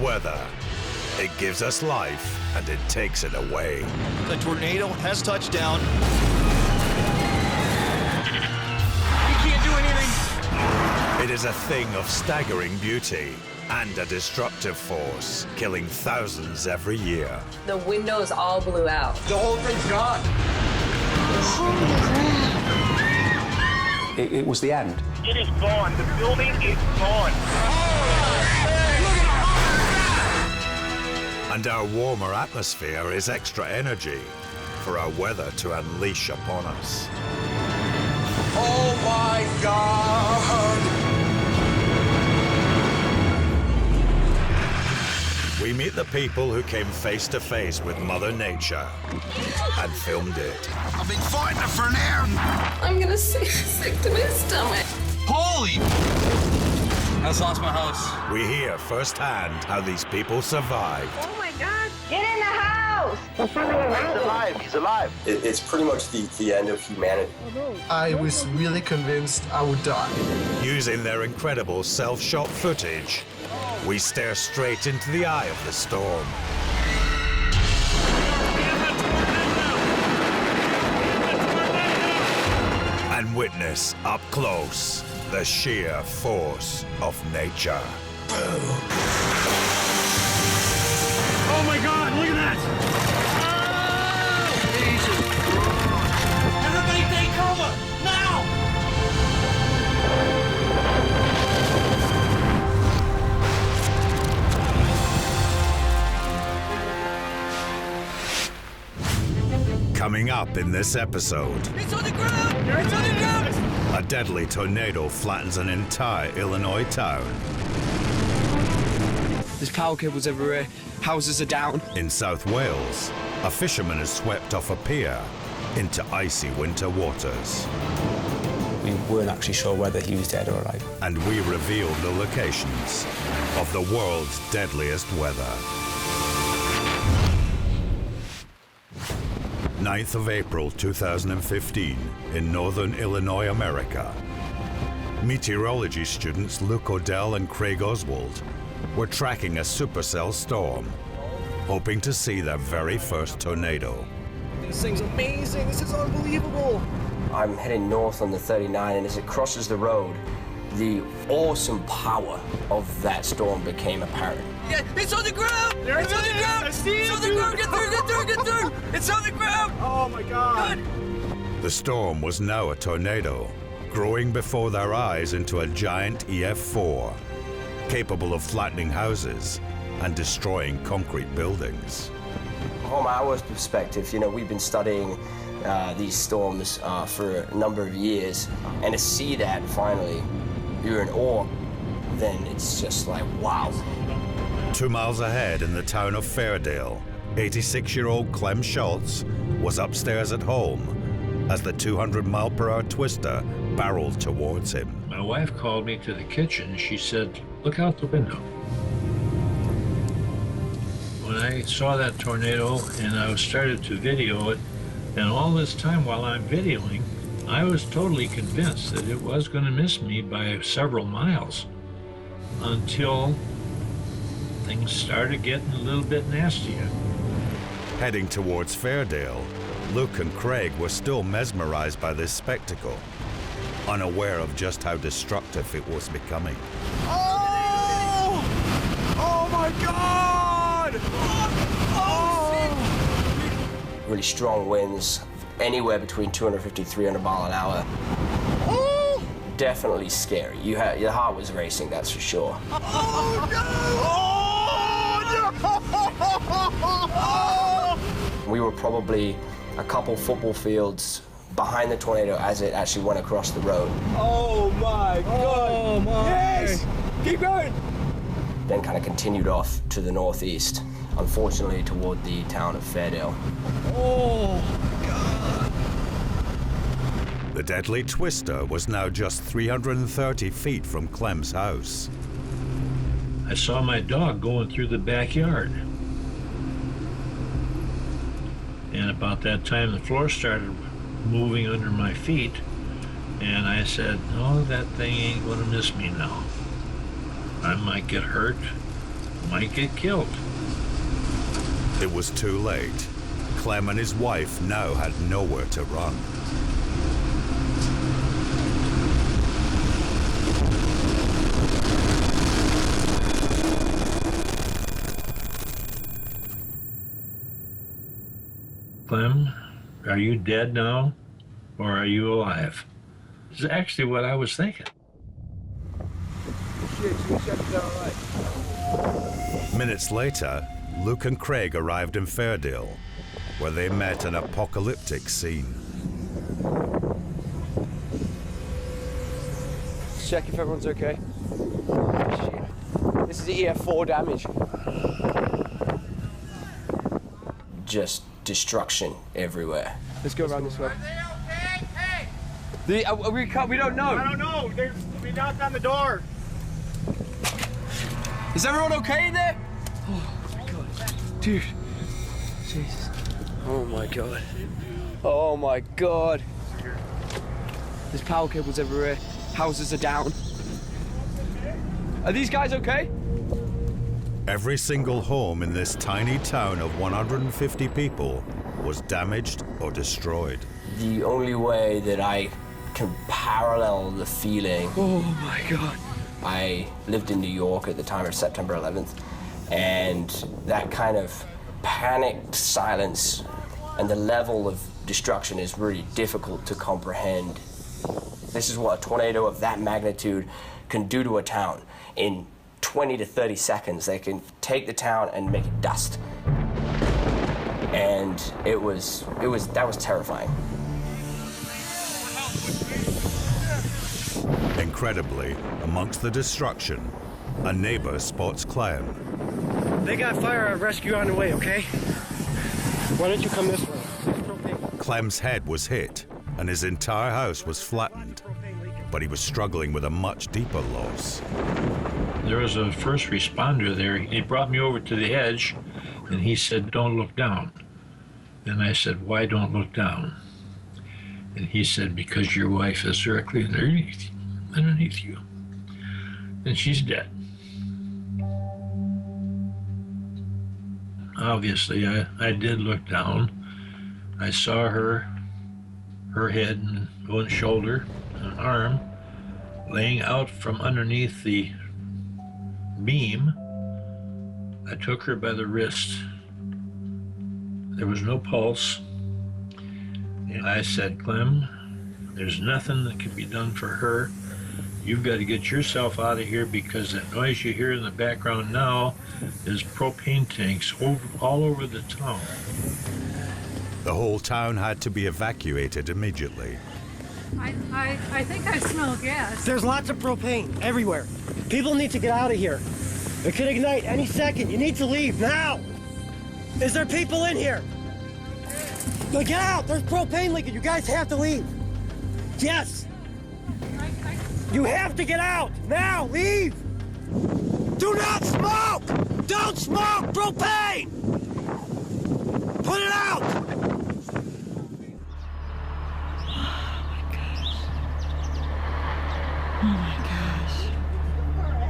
weather. It gives us life, and it takes it away. The tornado has touched down. You can't do anything. It is a thing of staggering beauty and a destructive force, killing thousands every year. The windows all blew out. The whole thing's gone. It was the end. It is gone. The building is gone. And our warmer atmosphere is extra energy for our weather to unleash upon us. Oh my God! We meet the people who came face to face with Mother Nature and filmed it. I've been fighting it for an hour. I'm gonna sick to my stomach. Holy! I just lost my house. We hear firsthand how these people survived. Oh my God! Get in the house! He's alive. He's alive. It's pretty much the end of humanity. I was really convinced I would die. Using their incredible self-shot footage, we stare straight into the eye of the storm. And witness up close the sheer force of nature. Oh my God! Look at that! Everybody take cover! Now! Coming up in this episode, It's on the ground! It's on the ground! a deadly tornado flattens an entire Illinois town. There's power cables everywhere, houses are down. In South Wales, a fisherman is swept off a pier into icy winter waters. We weren't actually sure whether he was dead or alive. And we reveal the locations of the world's deadliest weather. 9th of April 2015 in northern Illinois, America. Meteorology students Luke Odell and Craig Oswald were tracking a supercell storm, hoping to see their very first tornado. This thing's amazing, this is unbelievable. I'm heading north on the 39, and as it crosses the road, the awesome power of that storm became apparent. Yeah, it's on the ground! It's on the ground! I see It's it, on the dude. ground! Get through! Get through! Get through! It's on the ground! Oh my God! Good. The storm was now a tornado, growing before their eyes into a giant EF4, capable of flattening houses and destroying concrete buildings. From our perspective, we've been studying these storms for a number of years, and to see that finally, you're in awe, then it's just like, wow. 2 miles ahead in the town of Fairdale, 86-year-old Clem Schultz was upstairs at home as the 200-mile-per-hour twister barreled towards him. My wife called me to the kitchen. She said, "Look out the window." When I saw that tornado and I started to video it, and all this time while I'm videoing, I was totally convinced that it was going to miss me by several miles until things started getting a little bit nastier. Heading towards Fairdale, Luke and Craig were still mesmerized by this spectacle, unaware of just how destructive it was becoming. Oh! Oh my God! Oh! Really strong winds, anywhere between 250 to 300 mile an hour. Oh! Definitely scary. Your heart was racing, that's for sure. Oh no! Oh no! We were probably a couple football fields behind the tornado as it actually went across the road. Oh my God! Oh my. Yes! Keep going! Then kind of continued off to the northeast, unfortunately toward the town of Fairdale. Oh God! The deadly twister was now just 330 feet from Clem's house. I saw my dog going through the backyard. And about that time, the floor started moving under my feet. And I said, "No, that thing ain't gonna miss me now. I might get hurt, might get killed. It was too late. Clem and his wife now had nowhere to run. Clem, are you dead now, or are you alive? This is actually what I was thinking. Minutes later, Luke and Craig arrived in Fairdale, where they met an apocalyptic scene. Check if everyone's okay. Shit. This is EF4 damage. Just destruction everywhere. Let's go around this way. Are they okay? Hey! We don't know. I don't know. We knocked on the door. Is everyone okay in there? Oh my god. Dude. Jesus. Oh my god. Oh my god. There's power cables everywhere. Houses are down. Are these guys okay? Every single home in this tiny town of 150 people was damaged or destroyed. The only way that I can parallel the feeling. Oh my god. I lived in New York at the time of September 11th, and that kind of panicked silence and the level of destruction is really difficult to comprehend. This is what a tornado of that magnitude can do to a town. In 20 to 30 seconds, they can take the town and make it dust. And that was terrifying. Incredibly, amongst the destruction, a neighbor spots Clem. They got fire rescue on the way, okay? Why don't you come this way? Clem's head was hit, and his entire house was flattened, but he was struggling with a much deeper loss. There was a first responder there. He brought me over to the edge, and he said, "Don't look down." And I said, "Why don't look down?" And he said, "Because your wife is directly underneath you, and she's dead." Obviously, I did look down. I saw her head and one shoulder, an arm, laying out from underneath the beam. I took her by the wrist. There was no pulse. And I said, "Clem, there's nothing that can be done for her. You've got to get yourself out of here, because that noise you hear in the background now is propane tanks all over the town." The whole town had to be evacuated immediately. I think I smell gas. There's lots of propane everywhere. People need to get out of here. It could ignite any second. You need to leave now. Is there people in here? No, get out. There's propane leaking. You guys have to leave. Yes. You have to get out now. Leave. Do not smoke. Don't smoke propane. Put it out.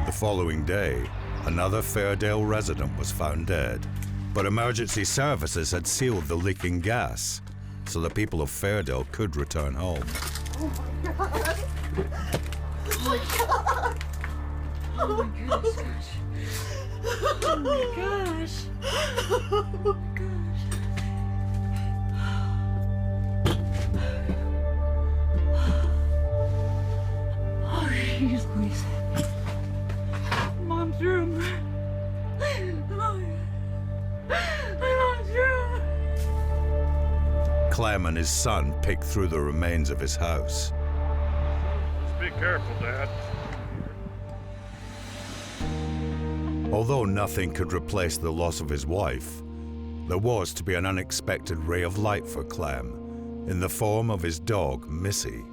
The following day, another Fairdale resident was found dead, but emergency services had sealed the leaking gas, so the people of Fairdale could return home. Oh my god. Oh my god. Oh my goodness. Oh my gosh. Oh my gosh. Oh, jeez, Louise. Mom's room. Mom's room. Clem and his son picked through the remains of his house. Just be careful, Dad. Although nothing could replace the loss of his wife, there was to be an unexpected ray of light for Clem in the form of his dog, Missy,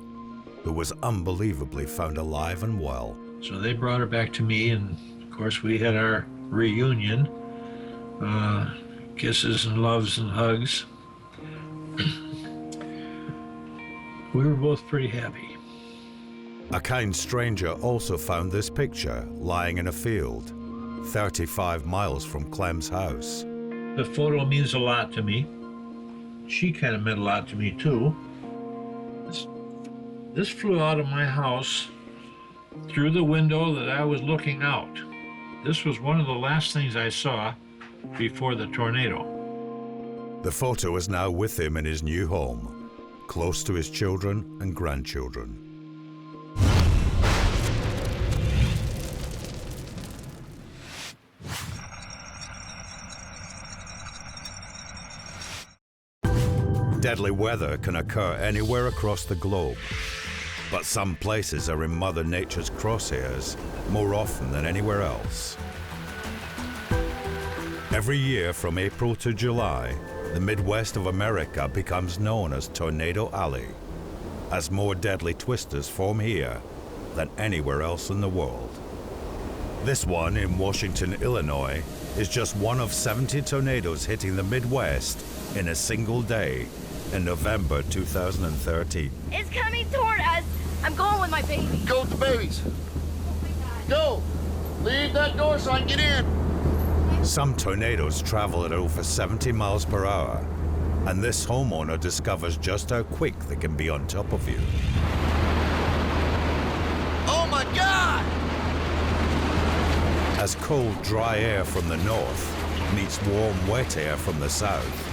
who was unbelievably found alive and well. So they brought her back to me, and of course we had our reunion. Kisses and loves and hugs. We were both pretty happy. A kind stranger also found this picture lying in a field. 35 miles from Clem's house. The photo means a lot to me. She kind of meant a lot to me too. This flew out of my house through the window that I was looking out. This was one of the last things I saw before the tornado. The photo is now with him in his new home, close to his children and grandchildren. Deadly weather can occur anywhere across the globe, but some places are in Mother Nature's crosshairs more often than anywhere else. Every year from April to July, the Midwest of America becomes known as Tornado Alley, as more deadly twisters form here than anywhere else in the world. This one in Washington, Illinois, is just one of 70 tornadoes hitting the Midwest in a single day in November 2013. It's coming toward us. I'm going with my baby. Go with the babies. Go. Leave that door so I can get in. Some tornadoes travel at over 70 miles per hour, and this homeowner discovers just how quick they can be on top of you. Oh my God! As cold, dry air from the north meets warm, wet air from the south,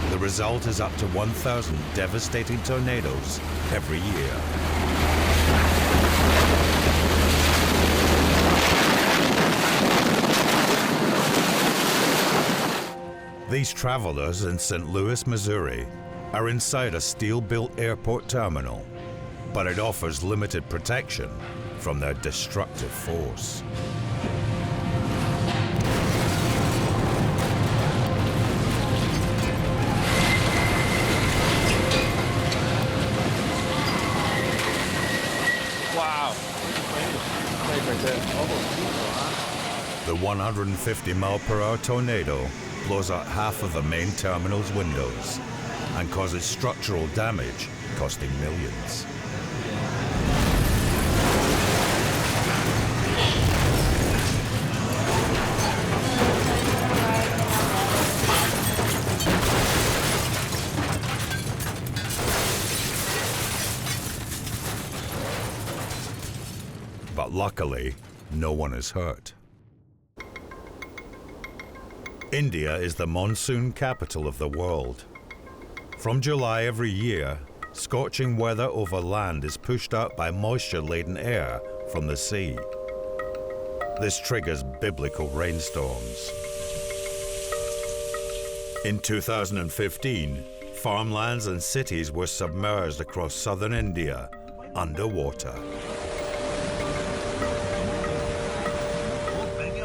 the result is up to 1,000 devastating tornadoes every year. These travelers in St. Louis, Missouri, are inside a steel-built airport terminal, but it offers limited protection from their destructive force. The 150-mile-per-hour tornado blows out half of the main terminal's windows and causes structural damage, costing millions. But luckily, no one is hurt. India is the monsoon capital of the world. From July every year, scorching weather over land is pushed out by moisture-laden air from the sea. This triggers biblical rainstorms. In 2015, farmlands and cities were submerged across southern India, underwater.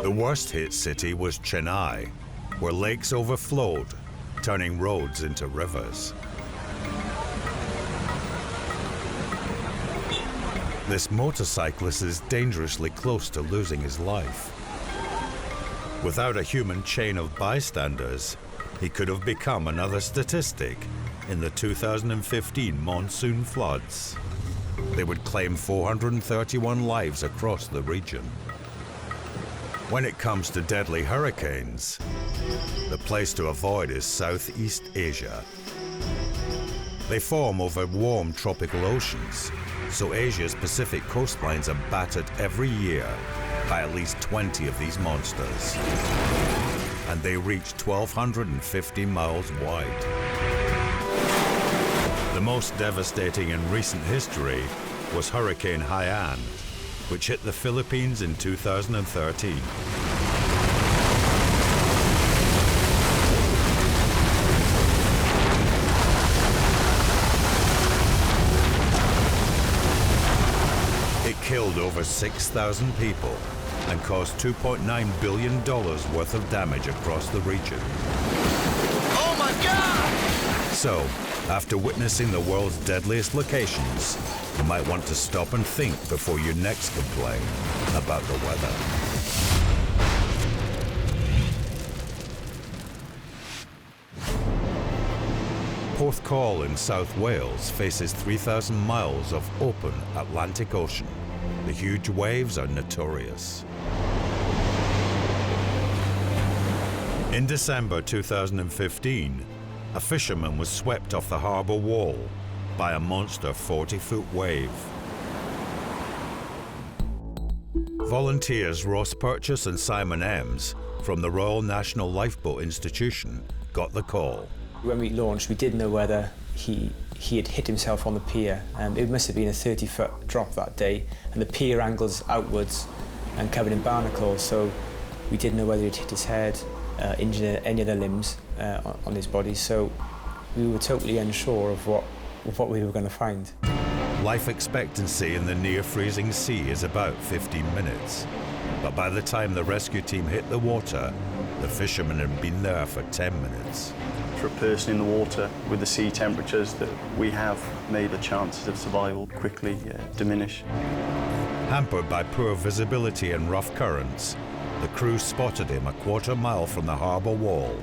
The worst-hit city was Chennai, where lakes overflowed, turning roads into rivers. This motorcyclist is dangerously close to losing his life. Without a human chain of bystanders, he could have become another statistic in the 2015 monsoon floods. They would claim 431 lives across the region. When it comes to deadly hurricanes, the place to avoid is Southeast Asia. They form over warm tropical oceans, so Asia's Pacific coastlines are battered every year by at least 20 of these monsters. And they reach 1,250 miles wide. The most devastating in recent history was Hurricane Haiyan, which hit the Philippines in 2013. It killed over 6,000 people and caused $2.9 billion worth of damage across the region. Oh my God! So, after witnessing the world's deadliest locations, you might want to stop and think before you next complain about the weather. Porthcawl in South Wales faces 3,000 miles of open Atlantic Ocean. The huge waves are notorious. In December 2015, a fisherman was swept off the harbour wall by a monster 40-foot wave. Volunteers Ross Purchase and Simon Ems from the Royal National Lifeboat Institution got the call. When we launched, we didn't know whether he had hit himself on the pier. It must have been a 30-foot drop that day, and the pier angles outwards and covered in barnacles, so we didn't know whether he'd hit his head, injured any of the limbs on his body, so we were totally unsure of what we were going to find. Life expectancy in the near-freezing sea is about 15 minutes, but by the time the rescue team hit the water, the fishermen had been there for 10 minutes. For a person in the water with the sea temperatures that we have made, the chances of survival quickly diminish. Hampered by poor visibility and rough currents, the crew spotted him a quarter-mile from the harbour wall.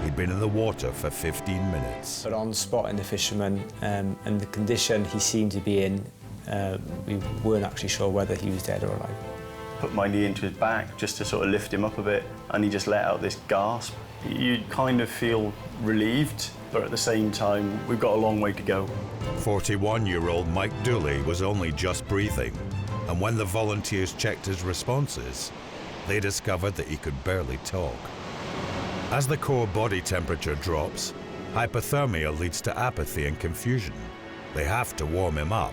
He'd been in the water for 15 minutes. But on spotting the fisherman and the condition he seemed to be in, we weren't actually sure whether he was dead or alive. Put my knee into his back just to sort of lift him up a bit, and he just let out this gasp. You kind of feel relieved, but at the same time, we've got a long way to go. 41-year-old Mike Dooley was only just breathing, and when the volunteers checked his responses, they discovered that he could barely talk. As the core body temperature drops, hypothermia leads to apathy and confusion. They have to warm him up,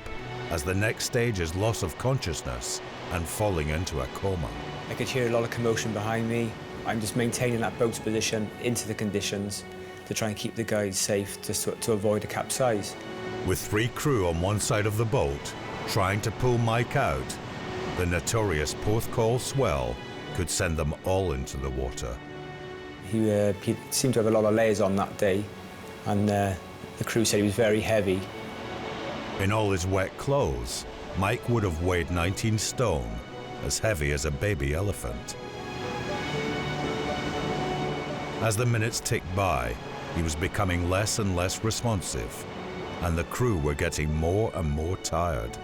as the next stage is loss of consciousness and falling into a coma. I could hear a lot of commotion behind me. I'm just maintaining that boat's position into the conditions to try and keep the guys safe, just to avoid a capsize. With 3 crew on one side of the boat, trying to pull Mike out, the notorious Pukkelpop swell could send them all into the water. He seemed to have a lot of layers on that day, and the crew said he was very heavy. In all his wet clothes, Mike would have weighed 19 stone, as heavy as a baby elephant. As the minutes ticked by, he was becoming less and less responsive, and the crew were getting more and more tired.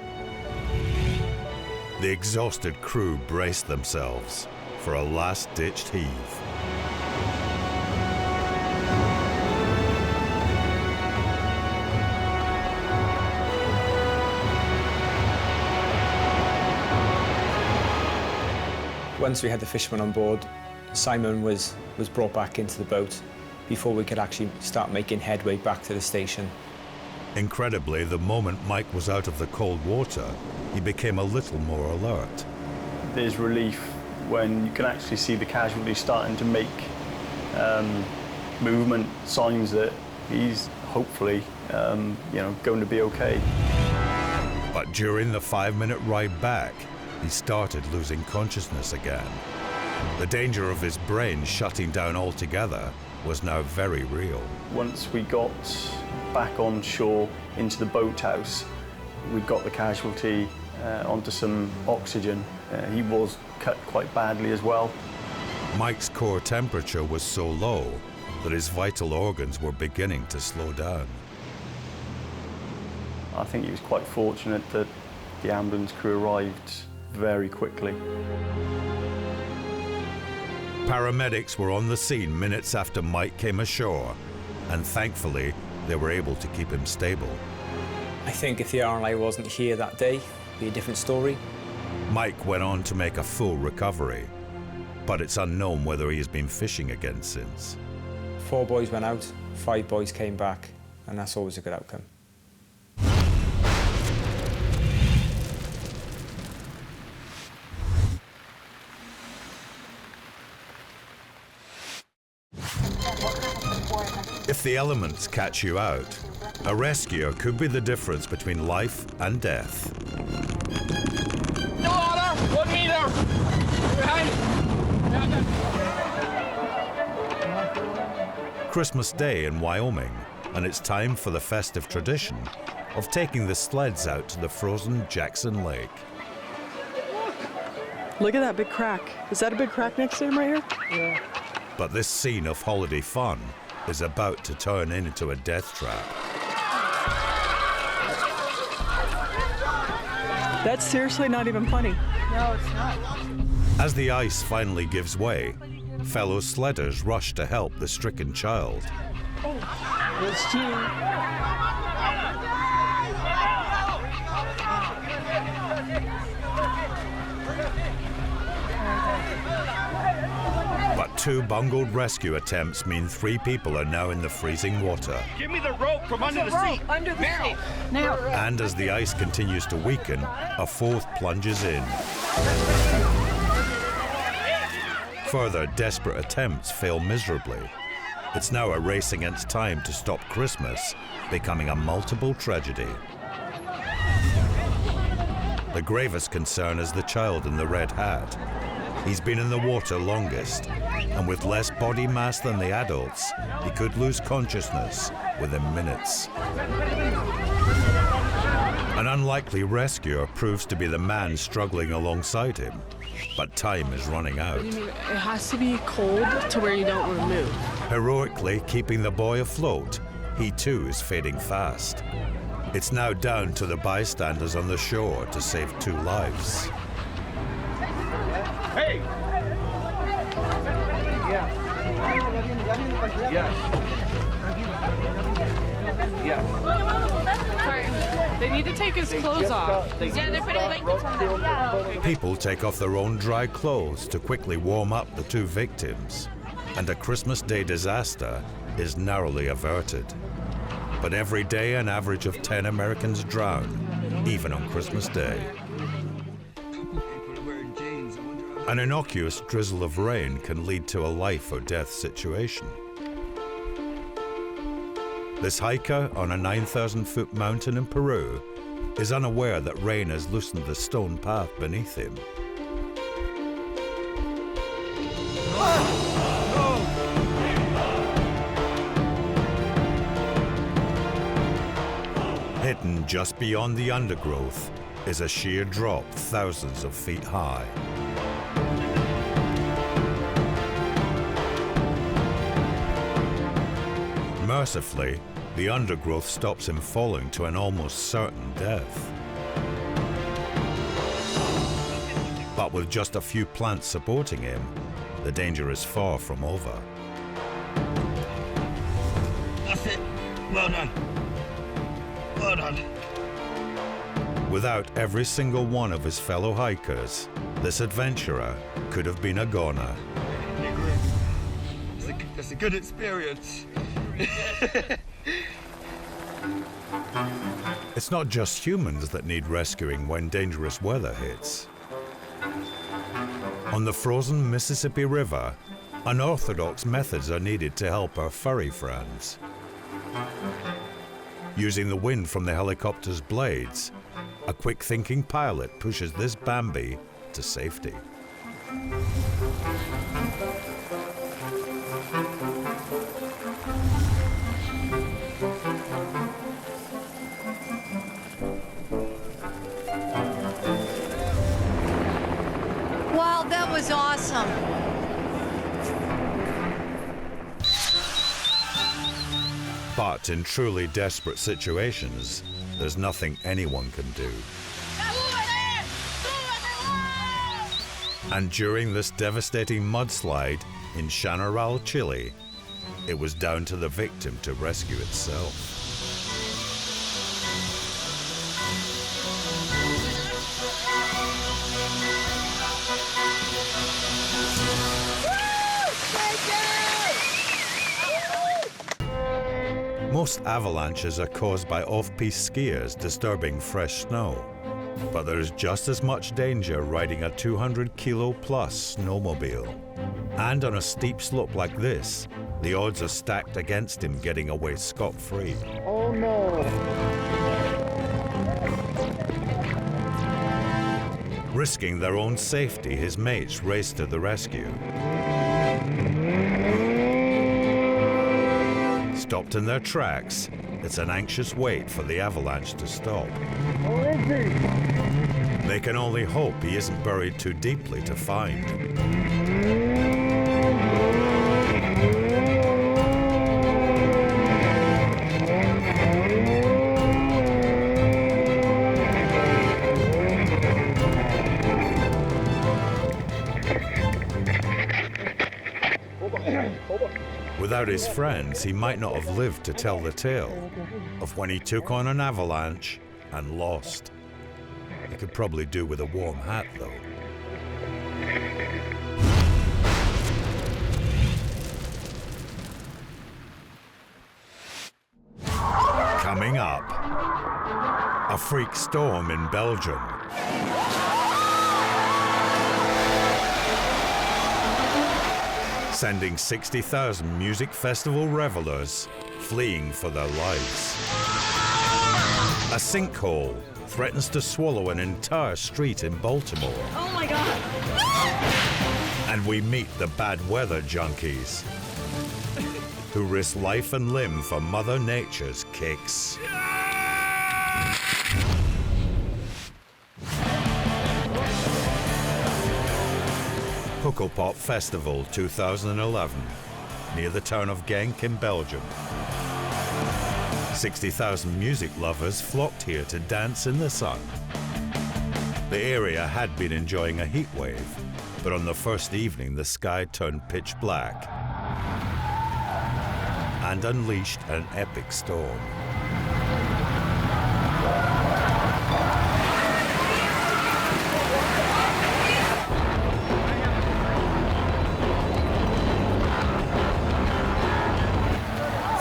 The exhausted crew braced themselves for a last-ditched heave. Once we had the fisherman on board, Simon was brought back into the boat before we could actually start making headway back to the station. Incredibly, the moment Mike was out of the cold water, he became a little more alert. There's relief when you can actually see the casualty starting to make movement, signs that he's hopefully going to be okay. But during the 5-minute ride back, he started losing consciousness again. The danger of his brain shutting down altogether was now very real. Once we got back on shore into the boathouse, we got the casualty onto some oxygen. He was cut quite badly as well. Mike's core temperature was so low that his vital organs were beginning to slow down. I think he was quite fortunate that the ambulance crew arrived very quickly. Paramedics were on the scene minutes after Mike came ashore, and thankfully, they were able to keep him stable. I think if the RLA wasn't here that day, it'd be a different story. Mike went on to make a full recovery, but it's unknown whether he has been fishing again since. 4 boys went out, 5 boys came back, and that's always a good outcome. If the elements catch you out, a rescue could be the difference between life and death. No water! 1 meter! Behind! Christmas Day in Wyoming, and it's time for the festive tradition of taking the sleds out to the frozen Jackson Lake. Look at that big crack. Is that a big crack next to him right here? Yeah. But this scene of holiday fun is about to turn into a death trap. That's seriously not even funny. No, it's not. As the ice finally gives way, fellow sledders rush to help the stricken child. It's too. But 2 bungled rescue attempts mean 3 people are now in the freezing water. Give me the rope from under the seat. Under the seat. Now. And as the ice continues to weaken, a 4th plunges in. Further desperate attempts fail miserably. It's now a race against time to stop Christmas, becoming a multiple tragedy. The gravest concern is the child in the red hat. He's been in the water longest, and with less body mass than the adults, he could lose consciousness within minutes. An unlikely rescuer proves to be the man struggling alongside him, but time is running out. It has to be cold to where you don't want to move. Heroically keeping the boy afloat, he too is fading fast. It's now down to the bystanders on the shore to save 2 lives. Hey! Sorry, they need to take his clothes off. Yeah, they're putting blankets on them. Yeah. People take off their own dry clothes to quickly warm up the 2 victims, and a Christmas Day disaster is narrowly averted. But every day an average of 10 Americans drown, even on Christmas Day. An innocuous drizzle of rain can lead to a life or death situation. This hiker on a 9,000-foot mountain in Peru is unaware that rain has loosened the stone path beneath him. Hidden just beyond the undergrowth is a sheer drop thousands of feet high. Mercifully, the undergrowth stops him falling to an almost certain death. But with just a few plants supporting him, the danger is far from over. That's it. Well done. Well done. Without every single one of his fellow hikers, this adventurer could have been a goner. It's a good experience. It's not just humans that need rescuing when dangerous weather hits. On the frozen Mississippi River, unorthodox methods are needed to help our furry friends. Using the wind from the helicopter's blades, a quick-thinking pilot pushes this Bambi to safety. Wow, that was awesome. But in truly desperate situations, there's nothing anyone can do. And during this devastating mudslide in Chañaral, Chile, it was down to the victim to rescue itself. Most avalanches are caused by off-piste skiers disturbing fresh snow. But there is just as much danger riding a 200-kilo-plus snowmobile. And on a steep slope like this, the odds are stacked against him getting away scot-free. Oh no! Risking their own safety, his mates race to the rescue. Stopped in their tracks, it's an anxious wait for the avalanche to stop. Where is he? They can only hope he isn't buried too deeply to find. Without his friends, he might not have lived to tell the tale of when he took on an avalanche and lost. He could probably do with a warm hat, though. Coming up, a freak storm in Belgium. Sending 60,000 music festival revelers fleeing for their lives. A sinkhole threatens to swallow an entire street in Baltimore. Oh my God! And we meet the bad weather junkies who risk life and limb for Mother Nature's kicks. Pukkelpop Festival 2011, near the town of Genk in Belgium. 60,000 music lovers flocked here to dance in the sun. The area had been enjoying a heat wave, but on the first evening the sky turned pitch black and unleashed an epic storm.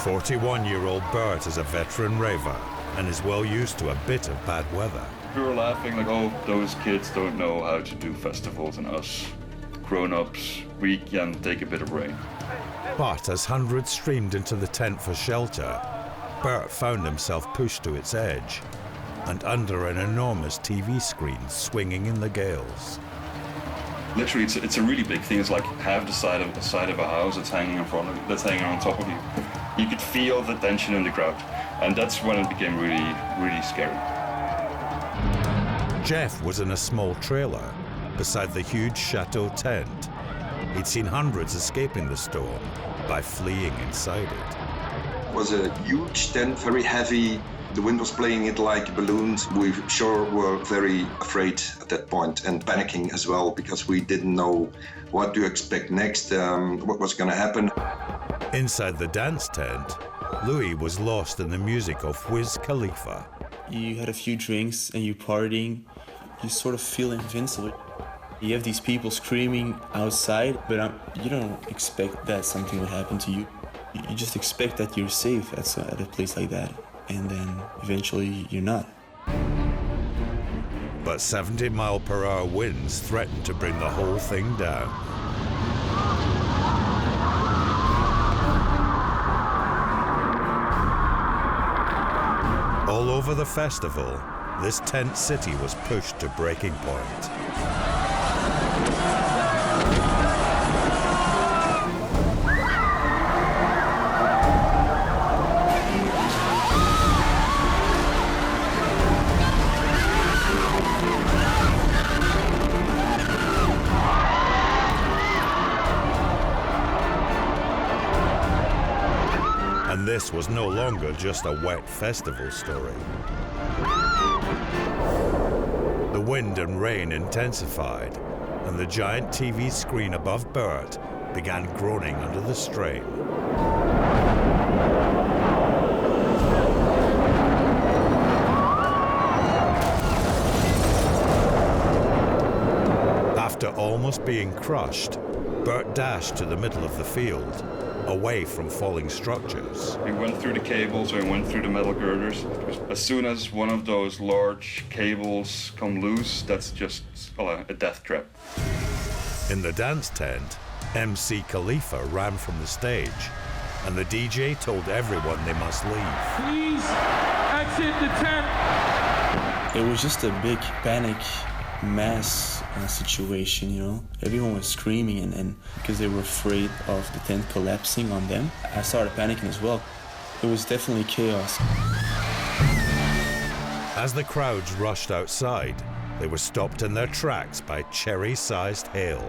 "41-year-old Bert is a veteran raver and is well used to a bit of bad weather. We were laughing like, oh, those kids don't know how to do festivals, and us grown-ups, we can take a bit of rain. But as hundreds streamed into the tent for shelter, Bert found himself pushed to its edge and under an enormous TV screen swinging in the gales. Literally, it's a really big thing. It's like half the side of a house that's hanging that's hanging on top of you. You could feel the tension in the crowd, and that's when it became really, really scary. Jeff was in a small trailer beside the huge chateau tent. He'd seen hundreds escaping the storm by fleeing inside it. It was a huge tent, very heavy. The wind was playing it like balloons. We sure were very afraid at that point and panicking as well, because we didn't know what to expect next, what was going to happen. Inside the dance tent, Louis was lost in the music of Wiz Khalifa. You had a few drinks and you're partying, you sort of feel invincible. You have these people screaming outside, but you don't expect that something would happen to you. You just expect that you're safe at a place like that, and then eventually you're not. But 70-mile-per-hour winds threatened to bring the whole thing down. All over the festival, this tent city was pushed to breaking point. And this was no longer just a wet festival story. The wind and rain intensified, and the giant TV screen above Bert began groaning under the strain. After almost being crushed, Bert dashed to the middle of the field, away from falling structures. We went through the cables, we went through the metal girders. As soon as one of those large cables come loose, that's just a death trap. In the dance tent, MC Khalifa ran from the stage, and the DJ told everyone they must leave. Please exit the tent. It was just a big panic mass situation, you know. Everyone was screaming and because they were afraid of the tent collapsing on them. I started panicking as well. It was definitely chaos. As the crowds rushed outside, they were stopped in their tracks by cherry-sized hail.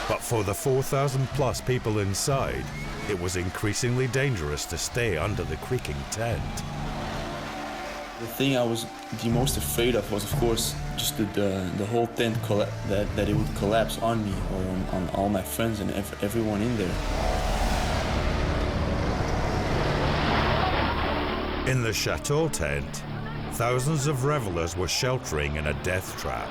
But for the 4,000-plus people inside, it was increasingly dangerous to stay under the creaking tent. The thing I was the most afraid of was, of course, just the whole tent that it would collapse on me or on all my friends and everyone in there. In the chateau tent, thousands of revelers were sheltering in a death trap.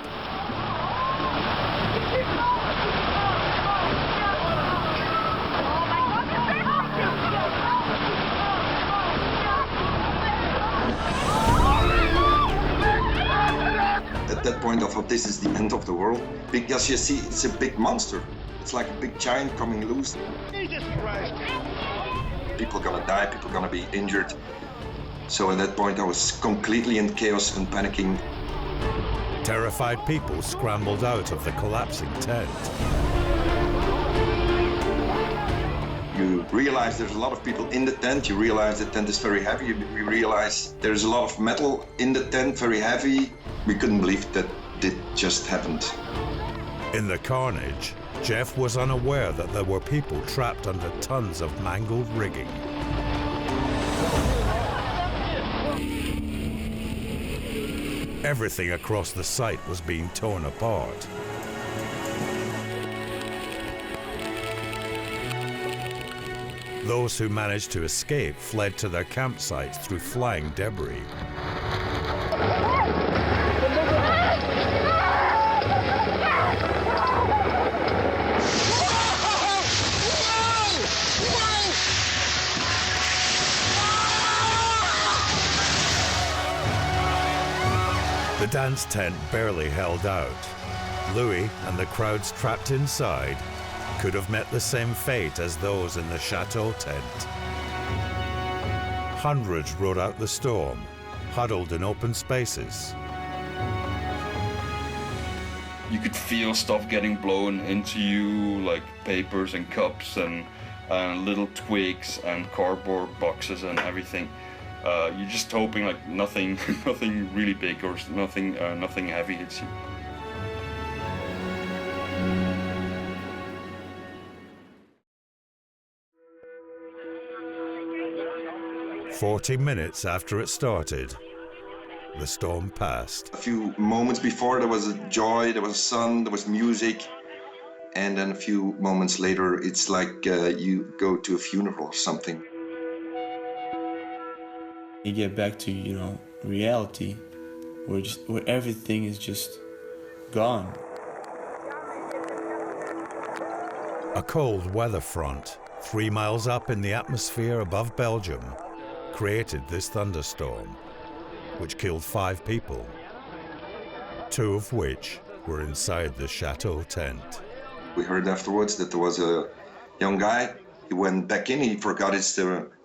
At that point I thought this is the end of the world, because you see it's a big monster. It's like a big giant coming loose. Jesus Christ. People gonna die, people gonna be injured. So at that point I was completely in chaos and panicking. Terrified people scrambled out of the collapsing tent. You realize there's a lot of people in the tent, you realize the tent is very heavy, you realize there's a lot of metal in the tent, very heavy. We couldn't believe that it just happened. In the carnage, Jeff was unaware that there were people trapped under tons of mangled rigging. Everything across the site was being torn apart. Those who managed to escape fled to their campsites through flying debris. The dance tent barely held out. Louis and the crowds trapped inside could have met the same fate as those in the chateau tent. Hundreds rode out the storm, huddled in open spaces. You could feel stuff getting blown into you, like papers and cups and little twigs and cardboard boxes and everything. You're just hoping like nothing really big or nothing heavy hits you. "40 minutes after it started, the storm passed. A few moments before there was a joy, there was sun, there was music, and then a few moments later it's like you go to a funeral or something. You get back to, reality, where everything is just gone. A cold weather front, 3 miles up in the atmosphere above Belgium, created this thunderstorm, which killed 5 people, 2 of which were inside the chateau tent. We heard afterwards that there was a young guy. He went back in, he forgot his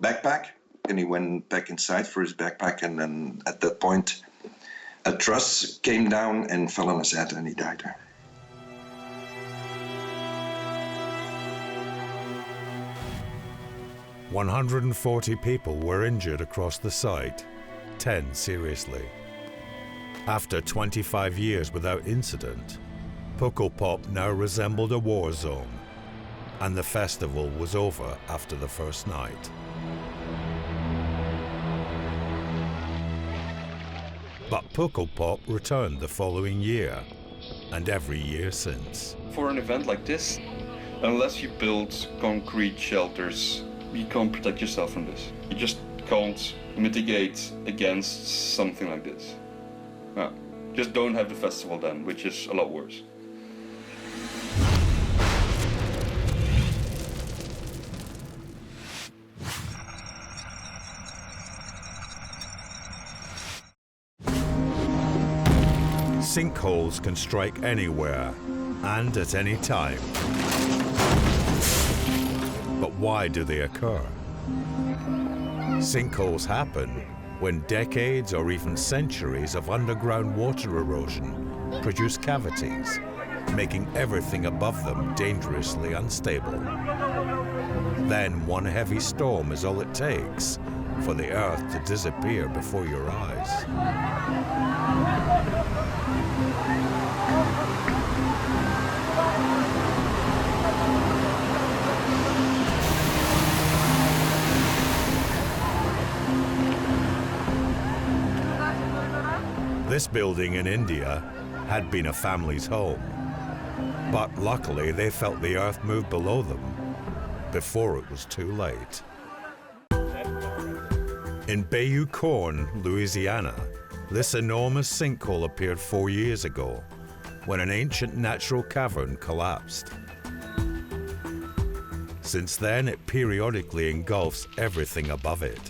backpack, and he went back inside for his backpack, and then at that point a truss came down and fell on his head and he died there. "140 people were injured across the site, 10 seriously. After 25 years without incident, Pukkelpop now resembled a war zone, and the festival was over after the first night. But Pukkelpop returned the following year, and every year since. For an event like this, unless you build concrete shelters, you can't protect yourself from this. You just can't mitigate against something like this. No, just don't have the festival then, which is a lot worse. Sinkholes can strike anywhere and at any time. But why do they occur? Sinkholes happen when decades or even centuries of underground water erosion produce cavities, making everything above them dangerously unstable. Then one heavy storm is all it takes for the earth to disappear before your eyes. This building in India had been a family's home, but luckily they felt the earth move below them before it was too late. In Bayou Corn, Louisiana, this enormous sinkhole appeared 4 years ago when an ancient natural cavern collapsed. Since then, it periodically engulfs everything above it.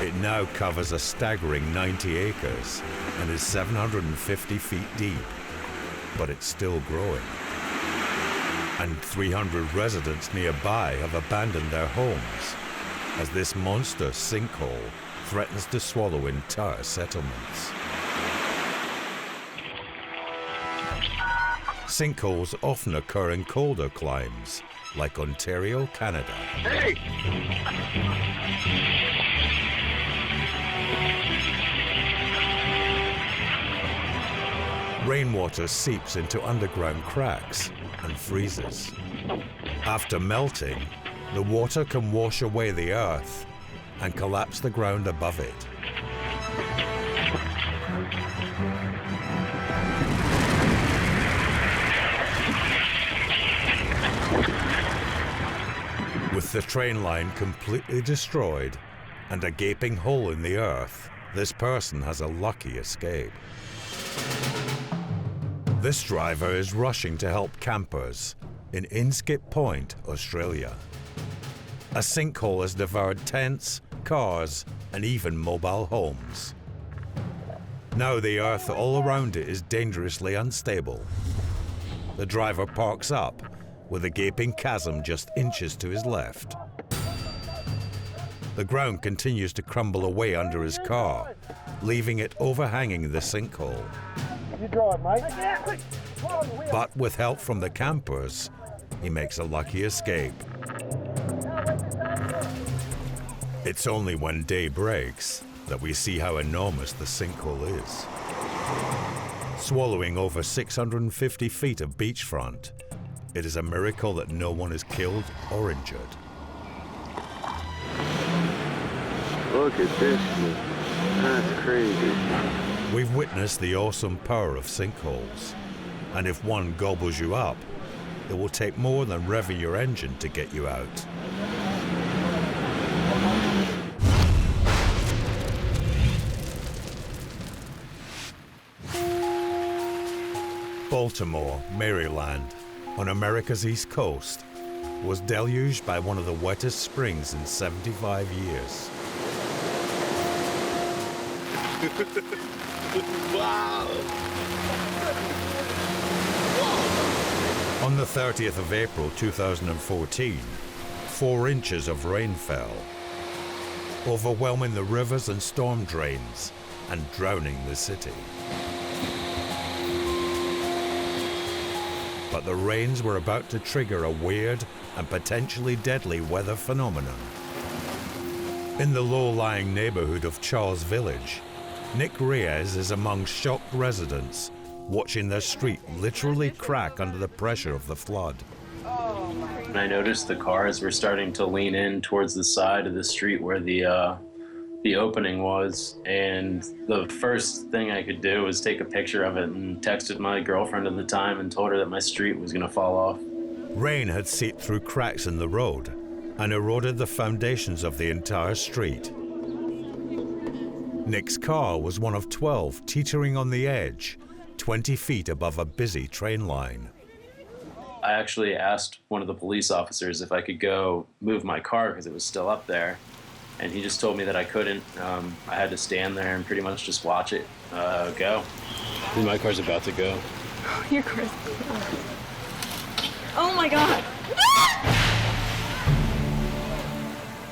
It now covers a staggering 90 acres and is 750 feet deep, but it's still growing. And 300 residents nearby have abandoned their homes as this monster sinkhole threatens to swallow entire settlements. Sinkholes often occur in colder climes, like Ontario, Canada. Hey! Rainwater seeps into underground cracks and freezes. After melting, the water can wash away the earth and collapse the ground above it. With the train line completely destroyed and a gaping hole in the earth, this person has a lucky escape. This driver is rushing to help campers in Inskip Point, Australia. A sinkhole has devoured tents, cars, and even mobile homes. Now the earth all around it is dangerously unstable. The driver parks up with a gaping chasm just inches to his left. The ground continues to crumble away under his car, leaving it overhanging the sinkhole. You drive, mate. But with help from the campers, he makes a lucky escape. It's only when day breaks that we see how enormous the sinkhole is. Swallowing over 650 feet of beachfront, it is a miracle that no one is killed or injured. Look at this shit. That's crazy. We've witnessed the awesome power of sinkholes, and if one gobbles you up, it will take more than revving your engine to get you out. Baltimore, Maryland, on America's East Coast, was deluged by one of the wettest springs in 75 years. Wow! On the 30th of April 2014, 4 inches of rain fell, overwhelming the rivers and storm drains and drowning the city. But the rains were about to trigger a weird and potentially deadly weather phenomenon. In the low-lying neighborhood of Charles Village, Nick Reyes is among shocked residents watching their street literally crack under the pressure of the flood. And I noticed the cars were starting to lean in towards the side of the street where the opening was, and the first thing I could do was take a picture of it and texted my girlfriend at the time and told her that my street was going to fall off. Rain had seeped through cracks in the road and eroded the foundations of the entire street. Nick's car was one of 12 teetering on the edge, 20 feet above a busy train line. I actually asked one of the police officers if I could go move my car because it was still up there, and he just told me that I couldn't. I had to stand there and pretty much just watch it go. My car's about to go. Your car's... Oh my God!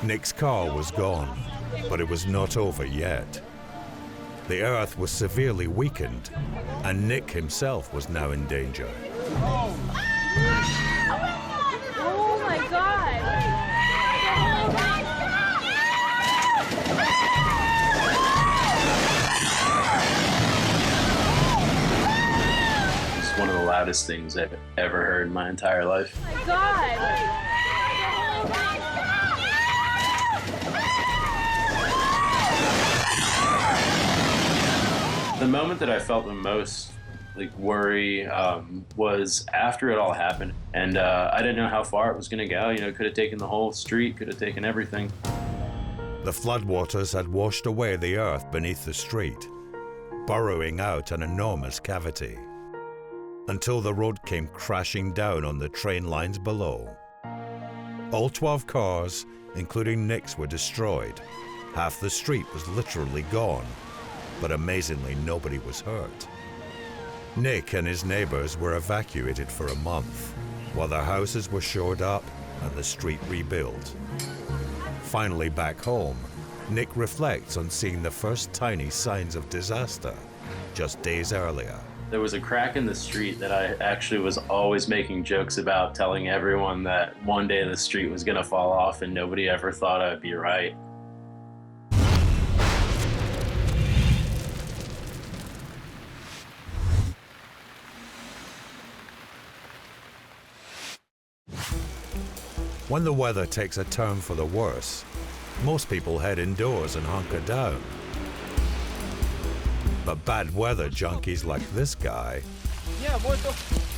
Nick's car was gone, but it was not over yet. The earth was severely weakened, and Nick himself was now in danger. Oh my God! It's one of the loudest things I've ever heard in my entire life. Oh my God! The moment that I felt the most worry was after it all happened, and I didn't know how far it was going to go. You know, it could have taken the whole street, could have taken everything. The floodwaters had washed away the earth beneath the street, burrowing out an enormous cavity, until the road came crashing down on the train lines below. All 12 cars, including Nick's, were destroyed. Half the street was literally gone, but amazingly nobody was hurt. Nick and his neighbors were evacuated for a month, while their houses were shored up and the street rebuilt. Finally back home, Nick reflects on seeing the first tiny signs of disaster just days earlier. There was a crack in the street that I actually was always making jokes about, telling everyone that one day the street was gonna fall off, and nobody ever thought I'd be right. When the weather takes a turn for the worse, most people head indoors and hunker down. But bad weather junkies like this guy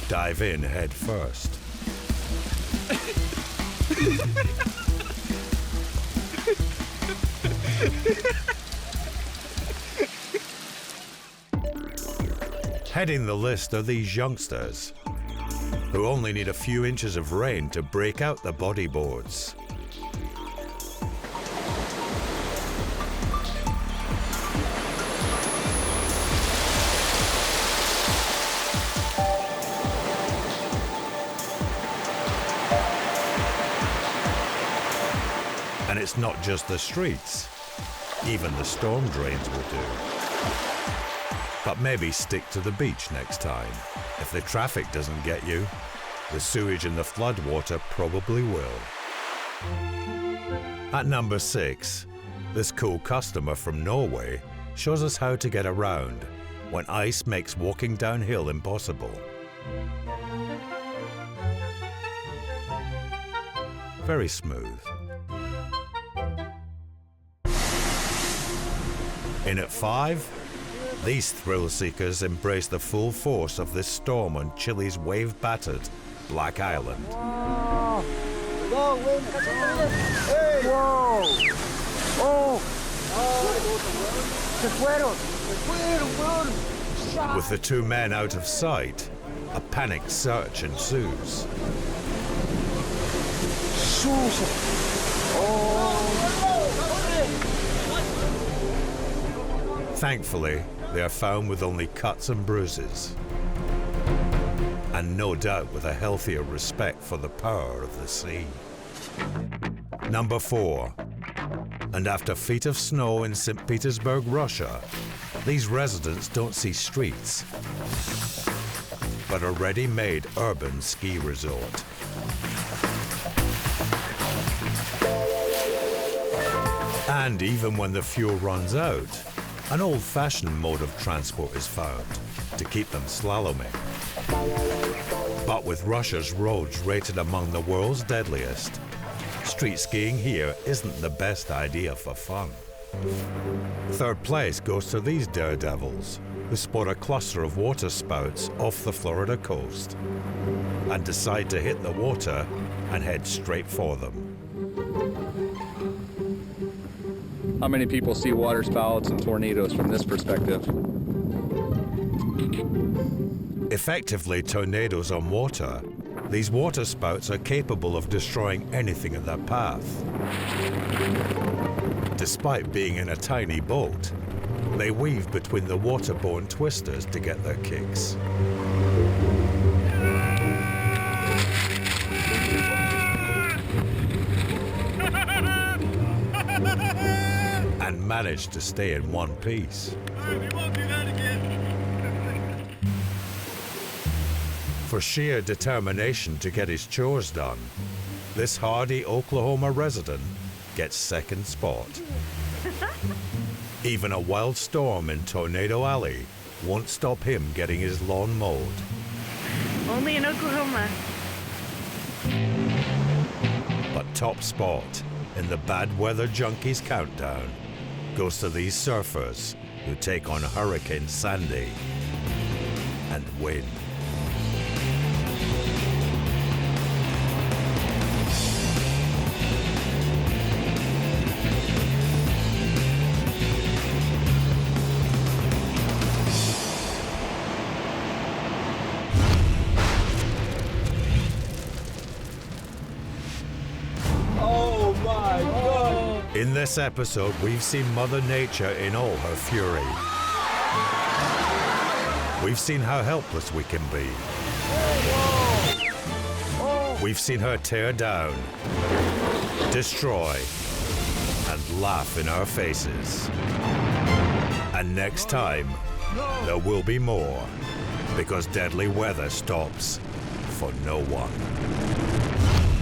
dive in head first. Heading the list are these youngsters, who only need a few inches of rain to break out the bodyboards. And it's not just the streets, even the storm drains will do. But maybe stick to the beach next time. If the traffic doesn't get you, the sewage and the floodwater probably will. At number 6, this cool customer from Norway shows us how to get around when ice makes walking downhill impossible. Very smooth. In at 5, these thrill-seekers embrace the full force of this storm on Chile's wave-battered Black Island. Whoa! Whoa! Hey! Whoa! Oh! Se fueron! With the 2 men out of sight, a panicked search ensues. Thankfully, they are found with only cuts and bruises, and no doubt with a healthier respect for the power of the sea. Number 4, and after feet of snow in St. Petersburg, Russia, these residents don't see streets, but a ready-made urban ski resort. And even when the fuel runs out, an old-fashioned mode of transport is found to keep them slaloming. But with Russia's roads rated among the world's deadliest, street skiing here isn't the best idea for fun. 3rd place goes to these daredevils, who spot a cluster of water spouts off the Florida coast and decide to hit the water and head straight for them. How many people see water spouts and tornadoes from this perspective? Effectively tornadoes on water, these water spouts are capable of destroying anything in their path. Despite being in a tiny boat, they weave between the waterborne twisters to get their kicks. And manage to stay in one piece. For sheer determination to get his chores done, this hardy Oklahoma resident gets 2nd spot. Even a wild storm in Tornado Alley won't stop him getting his lawn mowed. Only in Oklahoma. But top spot in the Bad Weather Junkies countdown goes to these surfers who take on Hurricane Sandy and win. In this episode, we've seen Mother Nature in all her fury. We've seen how helpless we can be. We've seen her tear down, destroy, and laugh in our faces. And next time, there will be more, because deadly weather stops for no one.